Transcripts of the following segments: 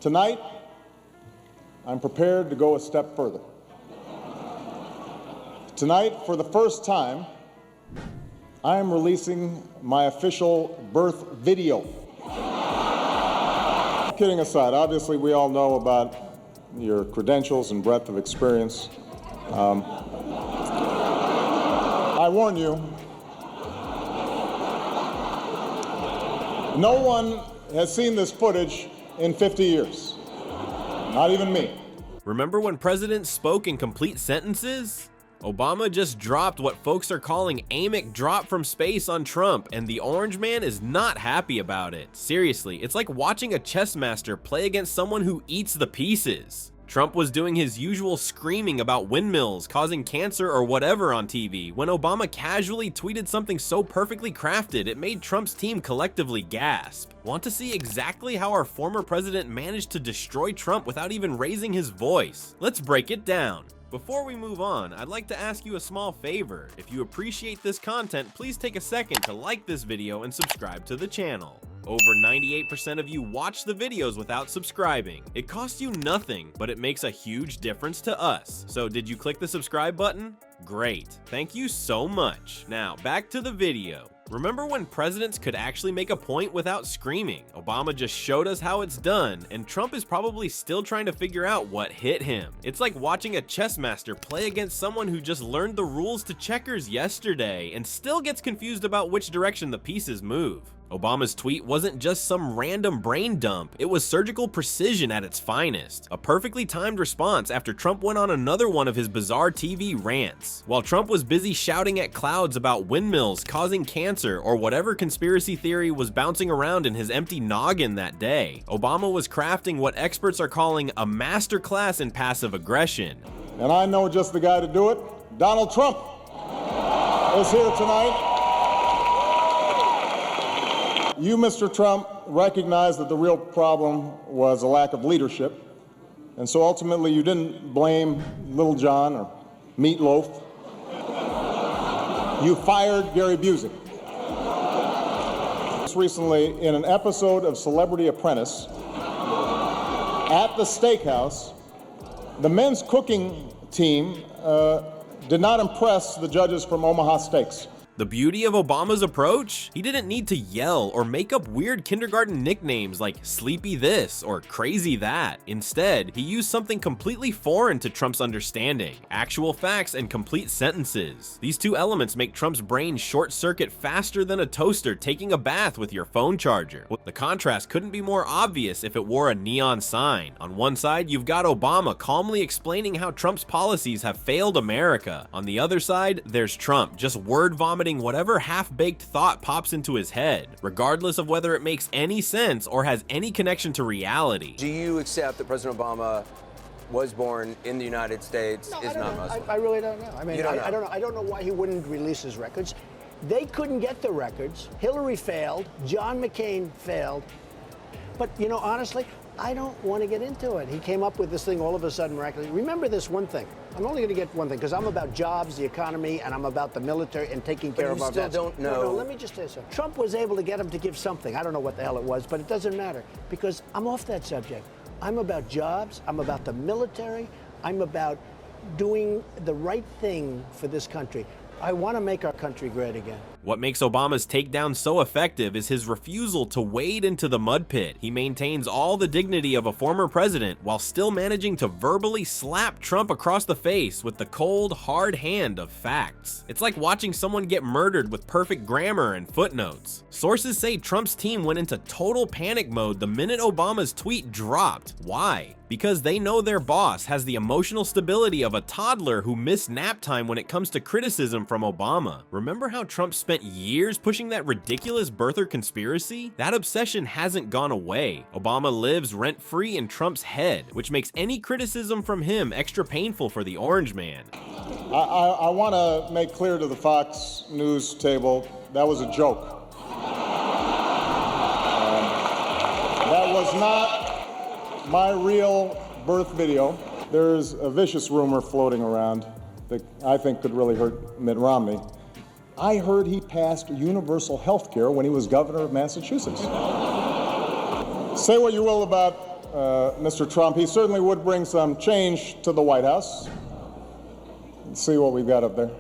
Tonight, I'm prepared to go a step further. Tonight, for the first time, I am releasing my official birth video. Kidding aside, obviously we all know about your credentials and breadth of experience. I warn you, no one has seen this footage in 50 years. Not even me. Remember when presidents spoke in complete sentences? Obama just dropped what folks are calling AMIC drop from space on Trump, and the Orange Man is not happy about it. Seriously, it's like watching a chess master play against someone who eats the pieces. Trump was doing his usual screaming about windmills causing cancer or whatever on TV when Obama casually tweeted something so perfectly crafted it made Trump's team collectively gasp. Want to see exactly how our former president managed to destroy Trump without even raising his voice? Let's break it down. Before we move on, I'd like to ask you a small favor. If you appreciate this content, please take a second to like this video and subscribe to the channel. Over 98% of you watch the videos without subscribing. It costs you nothing, but it makes a huge difference to us. So did you click the subscribe button? Great. Thank you so much. Now, back to the video. Remember when presidents could actually make a point without screaming? Obama just showed us how it's done, and Trump is probably still trying to figure out what hit him. It's like watching a chess master play against someone who just learned the rules to checkers yesterday and still gets confused about which direction the pieces move. Obama's tweet wasn't just some random brain dump, it was surgical precision at its finest. A perfectly timed response after Trump went on another one of his bizarre TV rants. While Trump was busy shouting at clouds about windmills causing cancer or whatever conspiracy theory was bouncing around in his empty noggin that day, Obama was crafting what experts are calling a masterclass in passive aggression. And I know just the guy to do it. Donald Trump is here tonight. You, Mr. Trump, recognize that the real problem was a lack of leadership, and so ultimately you didn't blame Little John or Meatloaf. You fired Gary Busey. Just recently, in an episode of Celebrity Apprentice, at the steakhouse, the men's cooking team did not impress the judges from Omaha Steaks. The beauty of Obama's approach? He didn't need to yell or make up weird kindergarten nicknames like Sleepy This or Crazy That. Instead, he used something completely foreign to Trump's understanding, actual facts and complete sentences. These two elements make Trump's brain short-circuit faster than a toaster taking a bath with your phone charger. The contrast couldn't be more obvious if it wore a neon sign. On one side, you've got Obama calmly explaining how Trump's policies have failed America. On the other side, there's Trump just word vomiting whatever half-baked thought pops into his head, regardless of whether it makes any sense or has any connection to reality. Do you accept that President Obama was born in the United States, is not Muslim? I really don't know. I mean, I don't know. I don't know why he wouldn't release his records. They couldn't get the records. Hillary failed. John McCain failed. But, you know, honestly, I don't want to get into it. He came up with this thing all of a sudden miraculously. Remember this one thing. I'm only going to get one thing, because I'm about jobs, the economy, and I'm about the military and taking care of our vets. But you still don't know. No, let me just say something. Trump was able to get him to give something. I don't know what the hell it was, but it doesn't matter, because I'm off that subject. I'm about jobs. I'm about the military. I'm about doing the right thing for this country. I want to make our country great again. What makes Obama's takedown so effective is his refusal to wade into the mud pit. He maintains all the dignity of a former president while still managing to verbally slap Trump across the face with the cold, hard hand of facts. It's like watching someone get murdered with perfect grammar and footnotes. Sources say Trump's team went into total panic mode the minute Obama's tweet dropped. Why? Because they know their boss has the emotional stability of a toddler who missed nap time when it comes to criticism from Obama. Remember how Trump spent years pushing that ridiculous birther conspiracy? That obsession hasn't gone away. Obama lives rent-free in Trump's head, which makes any criticism from him extra painful for the Orange Man. I want to make clear to the Fox News table, that was a joke. That was not my real birth video. There's a vicious rumor floating around that I think could really hurt Mitt Romney. I heard he passed universal health care when he was governor of Massachusetts. Say what you will about Mr. Trump, he certainly would bring some change to the White House. Let's see what we've got up there.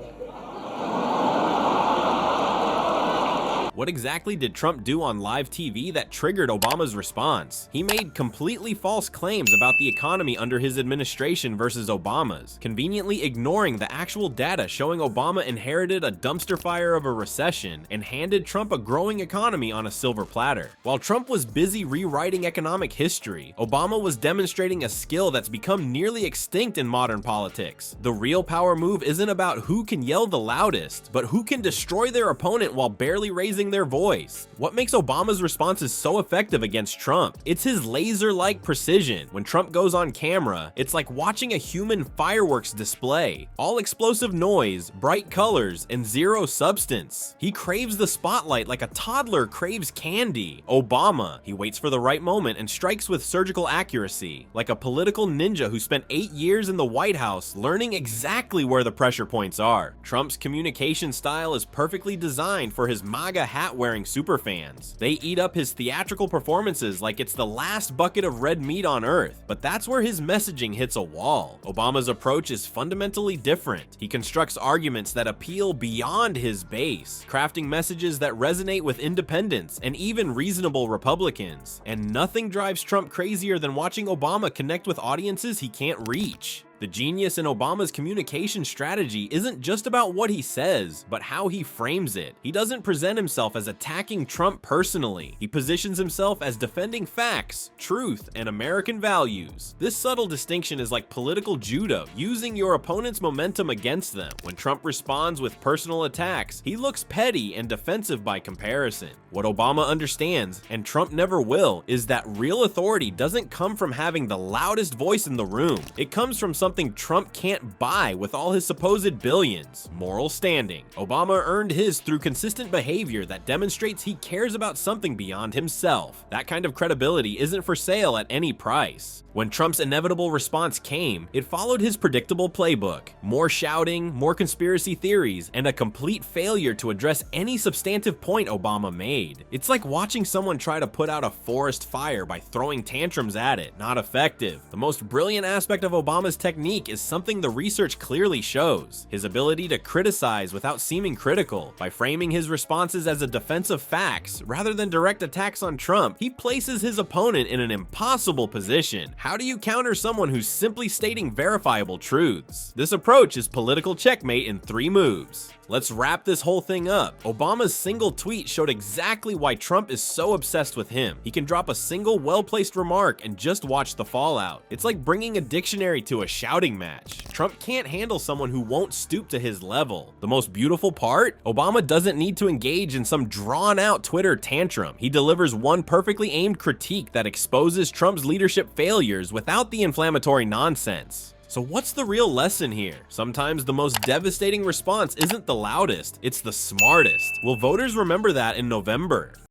What exactly did Trump do on live TV that triggered Obama's response? He made completely false claims about the economy under his administration versus Obama's, conveniently ignoring the actual data showing Obama inherited a dumpster fire of a recession and handed Trump a growing economy on a silver platter. While Trump was busy rewriting economic history, Obama was demonstrating a skill that's become nearly extinct in modern politics. The real power move isn't about who can yell the loudest, but who can destroy their opponent while barely raising their voice. What makes Obama's responses so effective against Trump? It's his laser-like precision. When Trump goes on camera, it's like watching a human fireworks display. All explosive noise, bright colors, and zero substance. He craves the spotlight like a toddler craves candy. Obama, he waits for the right moment and strikes with surgical accuracy, like a political ninja who spent 8 years in the White House learning exactly where the pressure points are. Trump's communication style is perfectly designed for his MAGA hat-wearing superfans. They eat up his theatrical performances like it's the last bucket of red meat on earth, but that's where his messaging hits a wall. Obama's approach is fundamentally different. He constructs arguments that appeal beyond his base, crafting messages that resonate with independents and even reasonable Republicans. And nothing drives Trump crazier than watching Obama connect with audiences he can't reach. The genius in Obama's communication strategy isn't just about what he says, but how he frames it. He doesn't present himself as attacking Trump personally. He positions himself as defending facts, truth, and American values. This subtle distinction is like political judo, using your opponent's momentum against them. When Trump responds with personal attacks, he looks petty and defensive by comparison. What Obama understands, and Trump never will, is that real authority doesn't come from having the loudest voice in the room. It comes from something Trump can't buy with all his supposed billions: moral standing. Obama earned his through consistent behavior that demonstrates he cares about something beyond himself. That kind of credibility isn't for sale at any price. When Trump's inevitable response came, it followed his predictable playbook: more shouting, more conspiracy theories, and a complete failure to address any substantive point Obama made. It's like watching someone try to put out a forest fire by throwing tantrums at it. Not effective. The most brilliant aspect of Obama's technique is something the research clearly shows: his ability to criticize without seeming critical. By framing his responses as a defense of facts rather than direct attacks on Trump, he places his opponent in an impossible position. How do you counter someone who's simply stating verifiable truths? This approach is political checkmate in 3 moves. Let's wrap this whole thing up. Obama's single tweet showed exactly why Trump is so obsessed with him. He can drop a single well-placed remark and just watch the fallout. It's like bringing a dictionary to a shouting match. Trump can't handle someone who won't stoop to his level. The most beautiful part? Obama doesn't need to engage in some drawn-out Twitter tantrum. He delivers one perfectly aimed critique that exposes Trump's leadership failures without the inflammatory nonsense. So what's the real lesson here? Sometimes the most devastating response isn't the loudest, it's the smartest. Will voters remember that in November?